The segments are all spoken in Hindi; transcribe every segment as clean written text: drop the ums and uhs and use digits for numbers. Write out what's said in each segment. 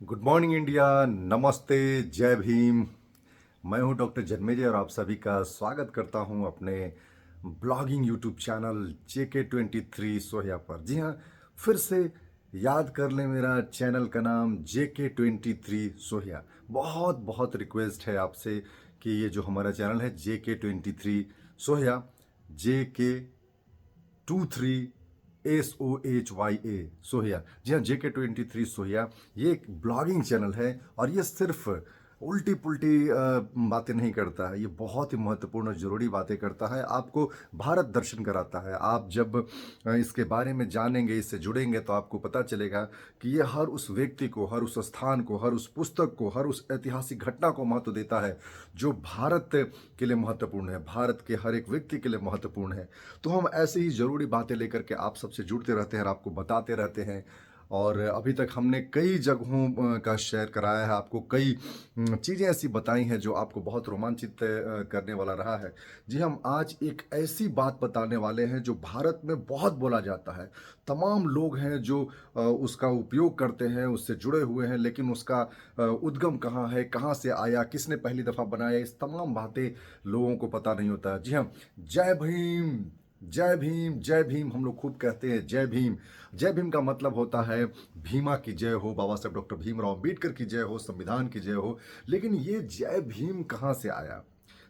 Good morning India. नमस्ते। जय भीम। मैं हूं डॉक्टर जन्मेजय और आप सभी का स्वागत करता हूं अपने ब्लॉगिंग यूट्यूब चैनल JK23 सोया पर। जी हां, फिर से याद कर लें, मेरा चैनल का नाम JK23 सोया। बहुत बहुत रिक्वेस्ट है आपसे कि ये जो हमारा चैनल है JK23 सोया, JK23 SOHYA सोहिया, जी हाँ, JK23 सोहिया, ये एक ब्लॉगिंग चैनल है और ये सिर्फ उल्टी पुल्टी बातें नहीं करता है। ये बहुत ही महत्वपूर्ण और ज़रूरी बातें करता है, आपको भारत दर्शन कराता है। आप जब इसके बारे में जानेंगे, इससे जुड़ेंगे, तो आपको पता चलेगा कि ये हर उस व्यक्ति को, हर उस स्थान को, हर उस पुस्तक को, हर उस ऐतिहासिक घटना को महत्व देता है जो भारत के लिए महत्वपूर्ण है, भारत के हर एक व्यक्ति के लिए महत्वपूर्ण है। तो हम ऐसे ही ज़रूरी बातें लेकर के आप सबसे जुड़ते रहते हैं और आपको बताते रहते हैं। और अभी तक हमने कई जगहों का शेयर कराया है आपको, कई चीज़ें ऐसी बताई हैं जो आपको बहुत रोमांचित करने वाला रहा है। जी, हम आज एक ऐसी बात बताने वाले हैं जो भारत में बहुत बोला जाता है। तमाम लोग हैं जो उसका उपयोग करते हैं, उससे जुड़े हुए हैं, लेकिन उसका उद्गम कहाँ है, कहाँ से आया, किसने पहली दफ़ा बनाया, इस तमाम बातें लोगों को पता नहीं होता है। जी हाँ, जय भीम, जय भीम, जय भीम हम लोग खूब कहते हैं। जय भीम, जय भीम का मतलब होता है भीमा की जय हो, बाबा साहब डॉक्टर भीमराव अंबेडकर की जय हो, संविधान की जय हो। लेकिन ये जय भीम कहाँ से आया?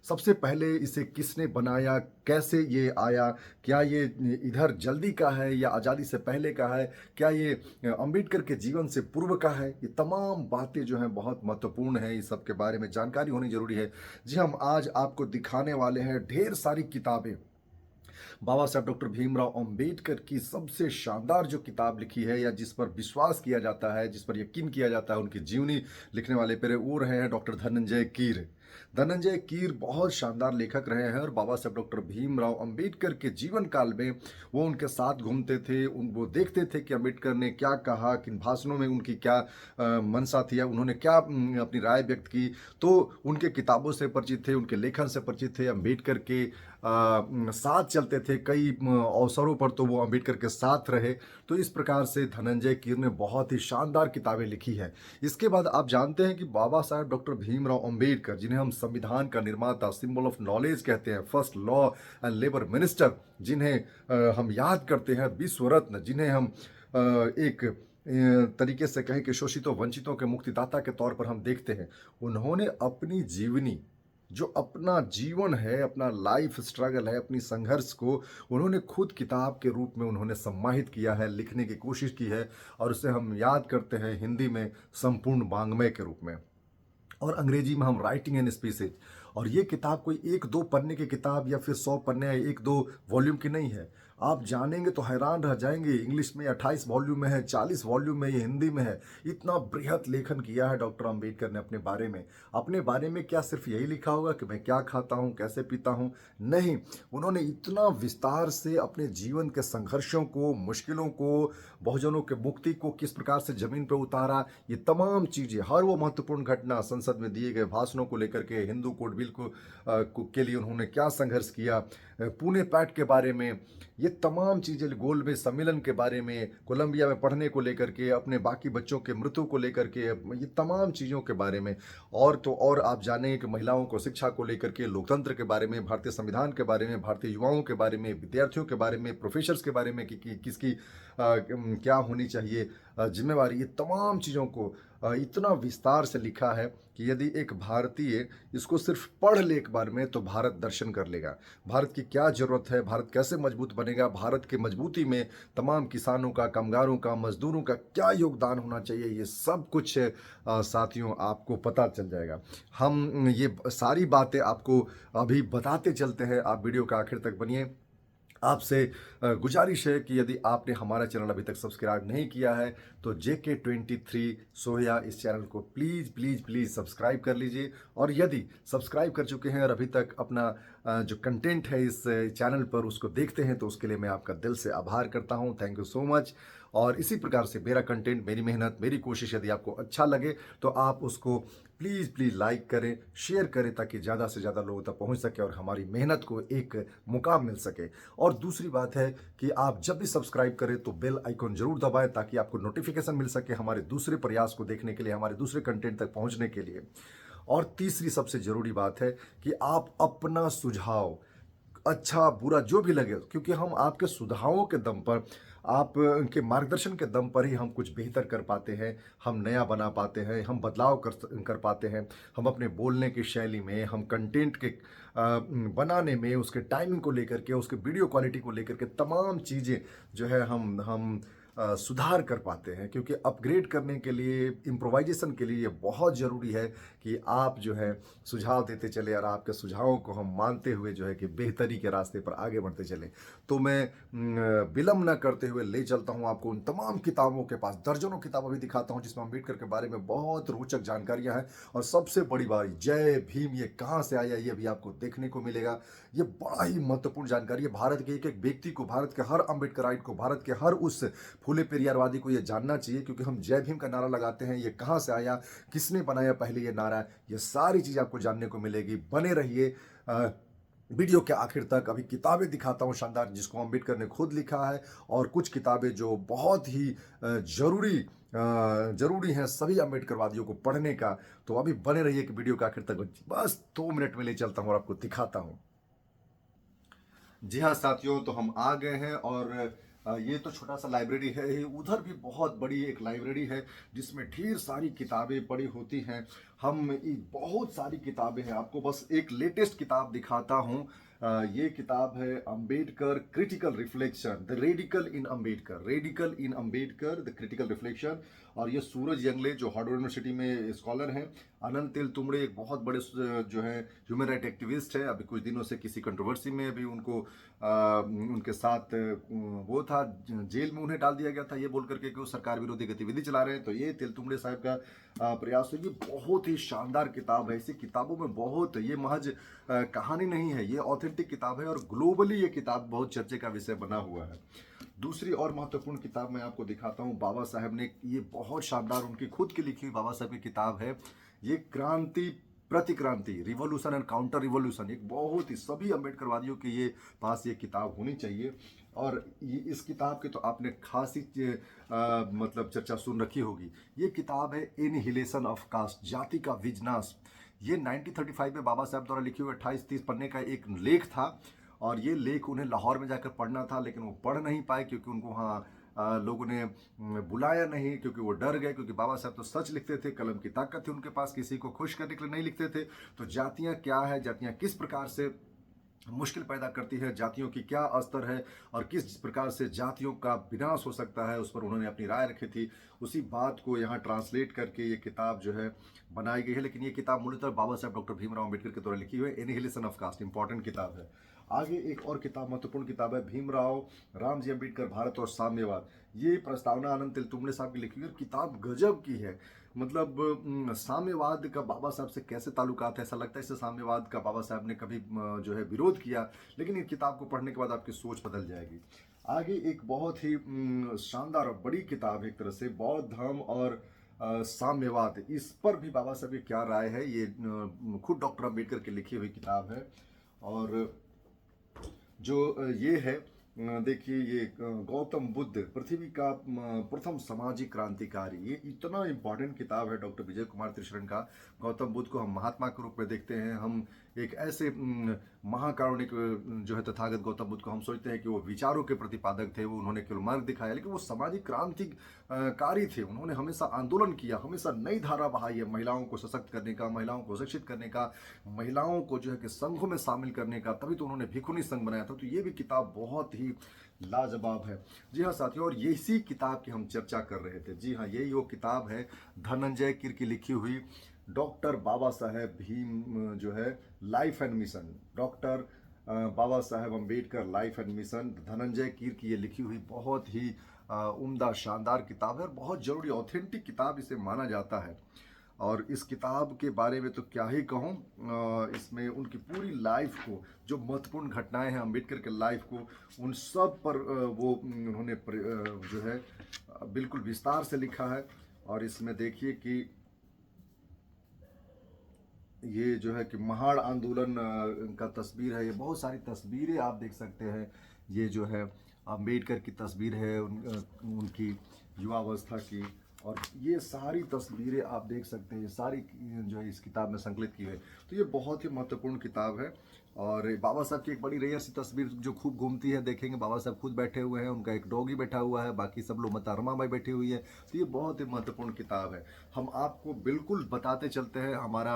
सबसे पहले इसे किसने बनाया, कैसे ये आया? क्या ये इधर जल्दी का है या आज़ादी से पहले का है? क्या ये अंबेडकर के जीवन से पूर्व का है? ये तमाम बातें जो हैं बहुत महत्वपूर्ण हैं, इस सब के बारे में जानकारी होनी जरूरी है। जी, हम आज आपको दिखाने वाले हैं ढेर सारी किताबें। बाबा साहब डॉक्टर भीमराव अंबेडकर की सबसे शानदार जो किताब लिखी है, या जिस पर विश्वास किया जाता है, जिस पर यकीन किया जाता है, उनकी जीवनी लिखने वाले पर वो रहे हैं डॉक्टर धनंजय कीर। धनंजय कीर बहुत शानदार लेखक रहे हैं और बाबा साहब डॉक्टर भीमराव अंबेडकर के जीवन काल में वो उनके साथ घूमते थे। वो देखते थे कि अंबेडकर ने क्या कहा, किन भाषणों में उनकी क्या मंशा थी, या उन्होंने क्या अपनी राय व्यक्त की। तो उनके किताबों से परिचित थे, उनके लेखन से परिचित थे, अंबेडकर के साथ चलते थे। कई अवसरों पर तो वो अंबेडकर के साथ रहे। तो इस प्रकार से धनंजय कीर ने बहुत ही शानदार किताबें लिखी है। इसके बाद आप जानते हैं कि बाबा साहब डॉक्टर भीमराव अंबेडकर, जिन्हें हम संविधान का निर्माता, सिंबल ऑफ नॉलेज कहते हैं, first law and labour minister, जिन्हें हम याद करते हैं, विश्व रत्न, जिन्हें हम एक तरीके से कहें कि शोषितों वंचितों के मुक्तिदाता के तौर पर हम देखते हैं। उन्होंने अपनी जीवनी, जो अपना जीवन है, अपना लाइफ स्ट्रगल है, अपनी संघर्ष को उन्होंने खुद किताब के रूप में उन्होंने सम्मानित किया है, लिखने की कोशिश की है, और उसे हम याद करते हैं हिंदी में संपूर्ण वाङ्मय के रूप में, और अंग्रेजी में हम राइटिंग एंड स्पीचेज। और ये किताब कोई एक दो पन्ने की किताब या फिर 100 पन्ने या एक दो वॉल्यूम की नहीं है। आप जानेंगे तो हैरान रह जाएंगे। इंग्लिश में 28 वॉल्यूम में है, 40 वॉल्यूम में ये हिंदी में है। इतना बृहत लेखन किया है डॉक्टर अंबेडकर ने अपने बारे में। अपने बारे में क्या सिर्फ यही लिखा होगा कि मैं क्या खाता हूँ, कैसे पीता हूँ? नहीं, उन्होंने इतना विस्तार से अपने जीवन के संघर्षों को, मुश्किलों को, बहुजनों के मुक्ति को किस प्रकार से जमीन पर उतारा, ये तमाम चीज़ें, हर वो महत्वपूर्ण घटना, संसद में दिए गए भाषणों को लेकर के, हिंदू कोड बिल के लिए उन्होंने क्या संघर्ष किया, पुणे पैक्ट के बारे में, ये तमाम चीज़ें, गोलमेज सम्मेलन के बारे में, कोलंबिया में पढ़ने को लेकर के, अपने बाकी बच्चों के मृत्यु को लेकर के, ये तमाम चीज़ों के बारे में। और तो और आप जानेंगे कि महिलाओं को शिक्षा को लेकर के, लोकतंत्र के बारे में, भारतीय संविधान के बारे में, भारतीय युवाओं के बारे में, विद्यार्थियों के बारे में, प्रोफेसर्स के बारे में कि किसकी क्या होनी चाहिए जिम्मेवारी, ये तमाम चीज़ों को इतना विस्तार से लिखा है कि यदि एक भारतीय इसको सिर्फ पढ़ ले एक बार में, तो भारत दर्शन कर लेगा। भारत की क्या ज़रूरत है, भारत कैसे मजबूत बनेगा, भारत के मजबूती में तमाम किसानों का, कामगारों का, मजदूरों का क्या योगदान होना चाहिए, ये सब कुछ साथियों आपको पता चल जाएगा। हम ये सारी बातें आपको अभी बताते चलते हैं, आप वीडियो का आखिर तक बनिए। आपसे गुजारिश है कि यदि आपने हमारा चैनल अभी तक सब्सक्राइब नहीं किया है, तो JK23 सोया इस चैनल को प्लीज़ प्लीज़ प्लीज़ सब्सक्राइब कर लीजिए। और यदि सब्सक्राइब कर चुके हैं और अभी तक अपना जो कंटेंट है इस चैनल पर उसको देखते हैं, तो उसके लिए मैं आपका दिल से आभार करता हूं। Thank you so much. और इसी प्रकार से मेरा कंटेंट, मेरी मेहनत, मेरी कोशिश यदि आपको अच्छा लगे तो आप उसको प्लीज़ प्लीज़ लाइक करें, शेयर करें, ताकि ज़्यादा से ज़्यादा लोगों तक पहुंच सके और हमारी मेहनत को एक मुकाम मिल सके। और दूसरी बात है कि आप जब भी सब्सक्राइब करें तो बेल आइकॉन जरूर दबाएं, ताकि आपको नोटिफिकेशन मिल सके हमारे दूसरे प्रयास को देखने के लिए, हमारे दूसरे कंटेंट तक पहुंचने के लिए। और तीसरी सबसे ज़रूरी बात है कि आप अपना सुझाव, अच्छा बुरा जो भी लगे, क्योंकि हम आपके सुझावों के दम पर, आप के मार्गदर्शन के दम पर ही हम कुछ बेहतर कर पाते हैं, हम नया बना पाते हैं, हम बदलाव कर पाते हैं। हम अपने बोलने की शैली में, हम कंटेंट के बनाने में, उसके टाइमिंग को लेकर के, उसके वीडियो क्वालिटी को लेकर के तमाम चीज़ें जो है हम सुधार कर पाते हैं। क्योंकि अपग्रेड करने के लिए, इम्प्रोवाइजेशन के लिए ये बहुत ज़रूरी है कि आप जो है सुझाव देते चले, और आपके सुझावों को हम मानते हुए जो है कि बेहतरी के रास्ते पर आगे बढ़ते चले। तो मैं विलम्ब न करते हुए ले चलता हूँ आपको उन तमाम किताबों के पास। दर्जनों किताब अभी दिखाता हूँ जिसमें अम्बेडकर के बारे में बहुत रोचक जानकारियाँ हैं। और सबसे बड़ी बात, जय भीम ये कहाँ से आया, ये भी आपको देखने को मिलेगा। ये बड़ा ही महत्वपूर्ण जानकारी है। भारत के एक एक व्यक्ति को, भारत के हर अम्बेडकराइट को, भारत के हर उस फूले पेरियारवादी को ये जानना चाहिए। क्योंकि हम जय भीम का नारा लगाते हैं, ये कहाँ से आया, किसने बनाया पहले ये नारा, ये सारी चीज़ आपको जानने को मिलेगी। बने रहिए वीडियो के आखिर तक। अभी किताबें दिखाता हूँ शानदार, जिसको अम्बेडकर ने खुद लिखा है, और कुछ किताबें जो बहुत ही जरूरी हैं सभी अम्बेडकरवादियों को पढ़ने का। तो अभी बने रहिए कि वीडियो के आखिर तक। बस 2 मिनट में ले चलता हूँ और आपको दिखाता हूँ। जी हाँ साथियों, तो हम आ गए हैं, और ये तो छोटा सा लाइब्रेरी है ही, उधर भी बहुत बड़ी एक लाइब्रेरी है जिसमें ढेर सारी किताबें पड़ी होती हैं। बहुत सारी किताबें हैं, आपको बस एक लेटेस्ट किताब दिखाता हूँ। ये किताब है Ambedkar critical reflection, the radical in Ambedkar, the critical reflection. और ये सूरज यंगले जो हार्वर्ड यूनिवर्सिटी में स्कॉलर हैं, अनंत तेलतुंबड़े एक बहुत बड़े जो है ह्यूमन राइट एक्टिविस्ट है। अभी कुछ दिनों से किसी कंट्रोवर्सी में भी उनको उनके साथ वो था, जेल में उन्हें डाल दिया गया था, ये बोल करके कि वो सरकार विरोधी गतिविधि चला रहे हैं। तो ये तेलतुंबड़े साहब का प्रयास है। ये बहुत ही शानदार किताब है। ऐसी किताबों में बहुत, ये महज कहानी नहीं है, ये ऑथेंटिक किताब है, और ग्लोबली ये किताब बहुत चर्चे का विषय बना हुआ है। दूसरी और महत्वपूर्ण किताब मैं आपको दिखाता हूँ। बाबा साहब ने, ये बहुत शानदार उनकी खुद की लिखी हुई बाबा साहब की किताब है। ये क्रांति प्रतिक्रांति, रिवॉल्यूशन एंड काउंटर रिवॉल्यूशन, एक बहुत ही, सभी अम्बेडकरवादियों के ये पास ये किताब होनी चाहिए। और इस किताब के तो आपने खासी मतलब चर्चा सुन रखी होगी। ये किताब है एनिहिलेशन ऑफ कास्ट, जाति का विनाश। ये 1935 में बाबा साहब द्वारा लिखी हुई 28-30 पन्ने का एक लेख था। और ये लेख उन्हें लाहौर में जाकर पढ़ना था, लेकिन वो पढ़ नहीं पाए क्योंकि उनको वहाँ लोगों ने बुलाया नहीं, क्योंकि वो डर गए। क्योंकि बाबा साहब तो सच लिखते थे, कलम की ताकत थी उनके पास, किसी को खुश करने के लिए नहीं लिखते थे। तो जातियाँ क्या है, जातियाँ किस प्रकार से मुश्किल पैदा करती है, जातियों की क्या अस्तर है, और किस प्रकार से जातियों का विनाश हो सकता है, उस पर उन्होंने अपनी राय रखी थी। उसी बात को यहाँ ट्रांसलेट करके ये किताब जो है बनाई गई है। लेकिन ये किताब मूलतः बाबा साहब डॉक्टर भीमराव अम्बेडकर के द्वारा लिखी हुई है। एनिहिलेशन ऑफ कास्ट इंपॉर्टेंट किताब है। आगे एक और किताब, महत्वपूर्ण किताब है, भीमराव रामजी अम्बेडकर, भारत और साम्यवाद। ये प्रस्तावना आनंद तेलतुंबड़े साहब की लिखी हुई है। किताब गजब की है। मतलब साम्यवाद का बाबा साहब से कैसे ताल्लुकात है, ऐसा लगता है इससे साम्यवाद का बाबा साहब ने कभी जो है विरोध किया। लेकिन इस किताब को पढ़ने के बाद आपकी सोच बदल जाएगी। आगे एक बहुत ही शानदार और बड़ी किताब है, एक तरह से बौद्ध धर्म और साम्यवाद, इस पर भी बाबा साहब की क्या राय है, ये खुद डॉक्टर अम्बेडकर की लिखी हुई किताब है। और जो ये है, देखिए, ये गौतम बुद्ध, पृथ्वी का प्रथम सामाजिक क्रांतिकारी, ये इतना इम्पॉर्टेंट किताब है डॉक्टर विजय कुमार त्रिशरण का। गौतम बुद्ध को हम महात्मा के रूप में देखते हैं, हम एक ऐसे महाकारुणिक जो है तथागत गौतम बुद्ध को हम सोचते हैं कि वो विचारों के प्रतिपादक थे, वो उन्होंने केवल मार्ग दिखाया, लेकिन वो सामाजिक क्रांतिकारी थे। उन्होंने हमेशा आंदोलन किया, हमेशा नई धारा बहाई है महिलाओं को सशक्त करने का, महिलाओं को शिक्षित करने का, महिलाओं को जो है कि संघों में शामिल करने का। तभी तो उन्होंने भिखुनी संघ बनाया था। तो ये भी किताब बहुत ही लाजवाब है। जी हाँ साथियों, और इसी किताब की हम चर्चा कर रहे थे। जी हाँ, यही वो किताब है, धनंजय कीर की लिखी हुई, डॉक्टर बाबा साहेब भीम जो है life and mission, doctor Baba Saheb Ambedkar life and mission, Dhananjay Keer की ये लिखी हुई बहुत ही उम्दा शानदार किताब है, और बहुत जरूरी ऑथेंटिक किताब इसे माना जाता है। और इस किताब के बारे में तो क्या ही कहूँ। इसमें उनकी पूरी लाइफ को, जो महत्वपूर्ण घटनाएं हैं अम्बेडकर के लाइफ को, उन सब पर वो उन्होंने जो है बिल्कुल विस्तार से लिखा है। और इसमें देखिए कि ये जो है कि महाड़ आंदोलन का तस्वीर है, ये बहुत सारी तस्वीरें आप देख सकते हैं। ये जो है अम्बेडकर की तस्वीर है, उनकी युवावस्था की, और ये सारी तस्वीरें आप देख सकते हैं, ये सारी जो है इस किताब में संकलित की है। तो ये बहुत ही महत्वपूर्ण किताब है। और बाबा साहब की एक बड़ी रेयर सी तस्वीर जो खूब घूमती है, देखेंगे बाबा साहब खुद बैठे हुए हैं, उनका एक डॉगी बैठा हुआ है, बाकी सब लोग माता रमाबाई बैठी हुई है। तो ये बहुत ही महत्वपूर्ण किताब है। हम आपको बिल्कुल बताते चलते हैं, हमारा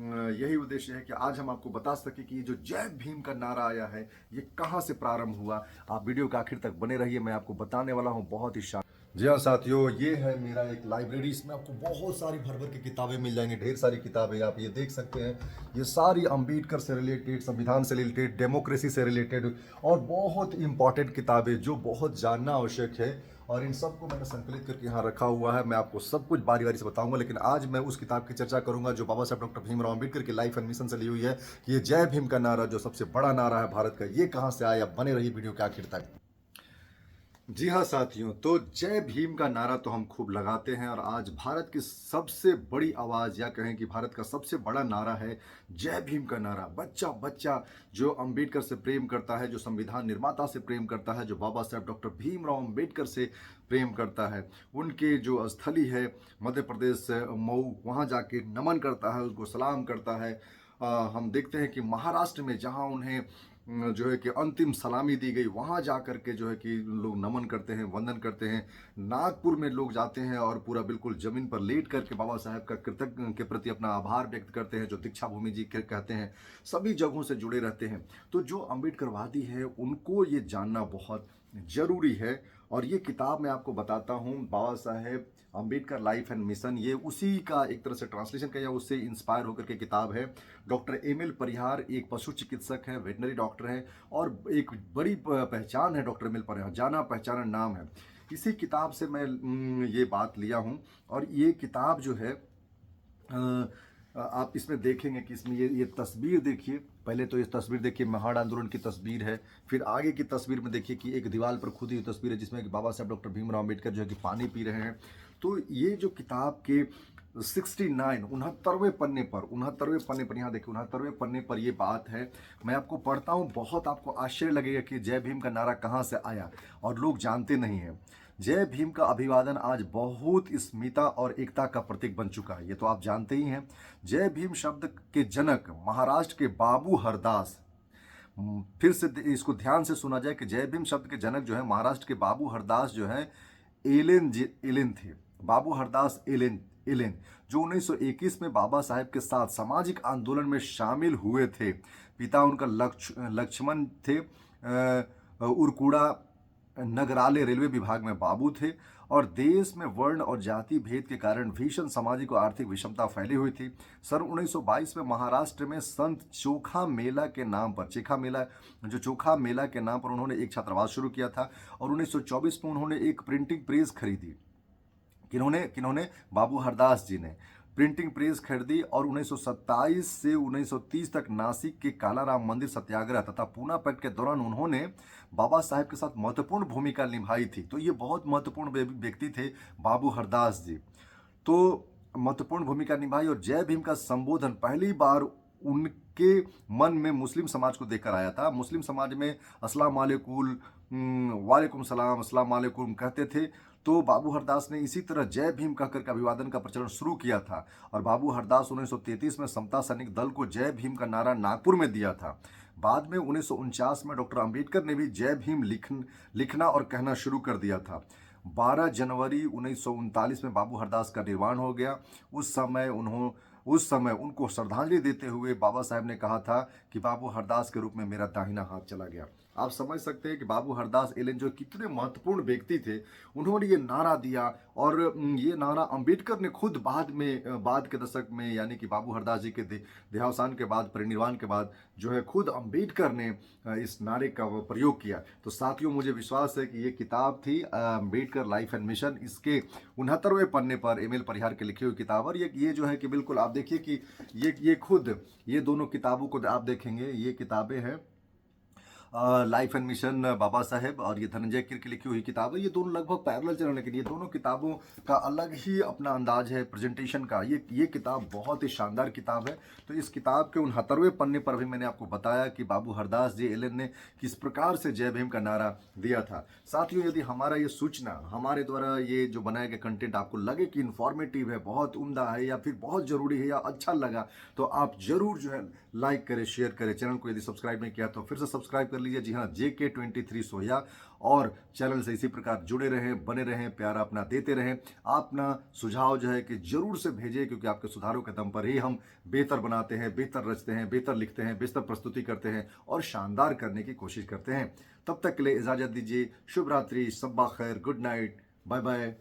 यही उद्देश्य है कि आज हम आपको बता सकें कि ये जो जय भीम का नारा आया है ये कहाँ से प्रारंभ हुआ। आप वीडियो के आखिर तक बने रहिए, मैं आपको बताने वाला हूँ बहुत ही जी हाँ साथियों, ये है मेरा एक लाइब्रेरी। इसमें आपको बहुत सारी भर भर की किताबें मिल जाएंगी, ढेर सारी किताबें आप ये देख सकते हैं। ये सारी अम्बेडकर से रिलेटेड, संविधान से रिलेटेड, डेमोक्रेसी से रिलेटेड और बहुत इंपॉर्टेंट किताबें जो बहुत जानना आवश्यक है। और इन सबको मैंने संकलित करके यहाँ रखा हुआ है। मैं आपको सब कुछ बारी बारी से बताऊंगा, लेकिन आज मैं उस किताब की चर्चा करूंगा जो बाबा साहब डॉक्टर भीमराव अम्बेडकर की लाइफ एंड मिशन से ली हुई है। कि ये जय भीम का नारा, जो सबसे बड़ा नारा है भारत का, ये कहाँ से आया। बने रहिए वीडियो के आखिर तक। जी हाँ साथियों, तो जय भीम का नारा तो हम खूब लगाते हैं, और आज भारत की सबसे बड़ी आवाज़, या कहें कि भारत का सबसे बड़ा नारा है जय भीम का नारा। बच्चा बच्चा जो अंबेडकर से प्रेम करता है, जो संविधान निर्माता से प्रेम करता है, जो बाबा साहब डॉक्टर भीमराव अंबेडकर से प्रेम करता है, उनके जो स्थली है मध्य प्रदेश मऊ, वहाँ जाके नमन करता है, उसको सलाम करता है। हम देखते हैं कि महाराष्ट्र में जहाँ उन्हें जो है कि अंतिम सलामी दी गई, वहाँ जा कर के जो है कि लोग नमन करते हैं, वंदन करते हैं। नागपुर में लोग जाते हैं और पूरा बिल्कुल ज़मीन पर लेट करके बाबा साहब का कृतज्ञ के प्रति अपना आभार व्यक्त करते हैं, जो दीक्षा भूमि जी कहते हैं। सभी जगहों से जुड़े रहते हैं। तो जो अम्बेडकरवादी है उनको ये जानना बहुत ज़रूरी है। और ये किताब मैं आपको बताता हूँ, बाबा Saheb Ambedkar life and mission, ये उसी का एक तरह से ट्रांसलेशन का या उससे इंस्पायर होकर के किताब है। डॉक्टर एम एल परिहार एक पशु चिकित्सक है, वेटनरी डॉक्टर है, और एक बड़ी पहचान है डॉक्टर एम एल परिहार, जाना पहचाना नाम है। इसी किताब से मैं ये बात लिया हूँ। और ये किताब जो है आप इसमें देखेंगे कि इसमें ये तस्वीर देखिए। पहले तो ये तस्वीर देखिए, महाड़ आंदोलन की तस्वीर है। फिर आगे की तस्वीर में देखिए कि एक दीवार पर खुदी हुई तस्वीर है, जिसमें कि बाबा साहब डॉक्टर भीमराव अम्बेडकर जो है कि पानी पी रहे हैं। तो ये जो किताब के 69 69वें पन्ने पर यहाँ देखिए, 69वें पन्ने पर ये बात है। मैं आपको पढ़ता हूँ, बहुत आपको आश्चर्य लगेगा कि जय भीम का नारा कहाँ से आया और लोग जानते नहीं हैं। जय भीम का अभिवादन आज बहुत स्मिता और एकता का प्रतीक बन चुका है, ये तो आप जानते ही हैं। जय भीम शब्द के जनक महाराष्ट्र के बाबू हरदास, फिर से इसको ध्यान से सुना जाए कि जय भीम शब्द के जनक जो है महाराष्ट्र के बाबू हरदास जो है एलेन थे। बाबू हरदास एलेन जो 1921 में बाबा साहेब के साथ सामाजिक आंदोलन में शामिल हुए थे। पिता उनका लक्ष्मण थे, उरकुड़ा नगराले रेलवे विभाग में बाबू थे। और देश में वर्ण और जाति भेद के कारण भीषण सामाजिक और आर्थिक विषमता फैली हुई थी। सन 1922 में महाराष्ट्र में संत चोखा मेला के नाम पर, चोखा मेला के नाम पर उन्होंने एक छात्रावास शुरू किया था। और 1924 में उन्होंने एक प्रिंटिंग प्रेस खरीदी। किन्होंने बाबू हरदास जी ने प्रिंटिंग प्रेस खरीदी। और 1927 से 1930 तक नासिक के कालाराम मंदिर सत्याग्रह तथा पूना पैक्ट के दौरान उन्होंने बाबा साहेब के साथ महत्वपूर्ण भूमिका निभाई थी। तो ये बहुत महत्वपूर्ण व्यक्ति थे बाबू हरदास जी, तो महत्वपूर्ण भूमिका निभाई। और जय भीम का संबोधन पहली बार उनके मन में मुस्लिम समाज को देखकर आया था। मुस्लिम समाज में अस्सलाम वालेकुम सलाम, अस्सलाम वालेकुम कहते थे। तो बाबू हरदास ने इसी तरह जय भीम कहकर अभिवादन का प्रचलन शुरू किया था। और बाबू हरदास 1933 में समता सैनिक दल को जय भीम का नारा नागपुर में दिया था। बाद में 1949 में डॉक्टर अंबेडकर ने भी जय भीम लिखना और कहना शुरू कर दिया था। 12 जनवरी 1939 में बाबू हरदास का निर्वाण हो गया। उस समय उनको श्रद्धांजलि देते हुए बाबा साहेब ने कहा था कि बाबू हरदास के रूप में मेरा दाहिना हाथ चला गया। आप समझ सकते हैं कि बाबू हरदास एलन जो कितने महत्वपूर्ण व्यक्ति थे, उन्होंने ये नारा दिया और ये नारा अंबेडकर ने खुद बाद के दशक में, यानी कि बाबू हरदास जी के देहावसान के बाद, परिनिर्वाण के बाद जो है खुद अंबेडकर ने इस नारे का वो प्रयोग किया। तो साथियों, मुझे विश्वास है कि ये किताब थी अंबेडकर लाइफ एंड मिशन, इसके 69वें पन्ने पर एम एल परिहार के लिखी हुई किताब। और ये जो है कि बिल्कुल आप देखिए कि ये खुद, ये दोनों किताबों को आप देखेंगे, ये किताबें हैं life and mission Baba Saheb, और ये धनंजय कीर की लिखी हुई किताब है। ये दोनों लगभग पैरेलल चल रहे हैं, लेकिन ये दोनों किताबों का अलग ही अपना अंदाज है प्रेजेंटेशन का। ये किताब बहुत ही शानदार किताब है। तो इस किताब के 69वें पन्ने पर भी मैंने आपको बताया कि बाबू हरदास जी एलन ने किस प्रकार से जय भीम का नारा दिया था। साथियों, यदि हमारा ये सूचना, हमारे द्वारा ये जो बनाया गया कंटेंट आपको लगे कि इन्फॉर्मेटिव है, बहुत उम्दा है, या फिर बहुत ज़रूरी है, या अच्छा लगा, तो आप जरूर जो है लाइक करें, शेयर करें। चैनल को यदि सब्सक्राइब नहीं किया तो फिर से सब्सक्राइब कर लीजिए। जी हाँ, JK23 सोहिया, और चैनल से इसी प्रकार जुड़े रहें, बने रहें, प्यार अपना देते रहें। आप अपना सुझाव जो है कि जरूर से भेजें, क्योंकि आपके सुधारों के दम पर ही हम बेहतर बनाते हैं, बेहतर रचते हैं, बेहतर लिखते हैं, बेहतर प्रस्तुति करते हैं और शानदार करने की कोशिश करते हैं। तब तक के लिए इजाजत दीजिए। शुभ रात्रि, सब्बा खैर, गुड नाइट, बाय बाय।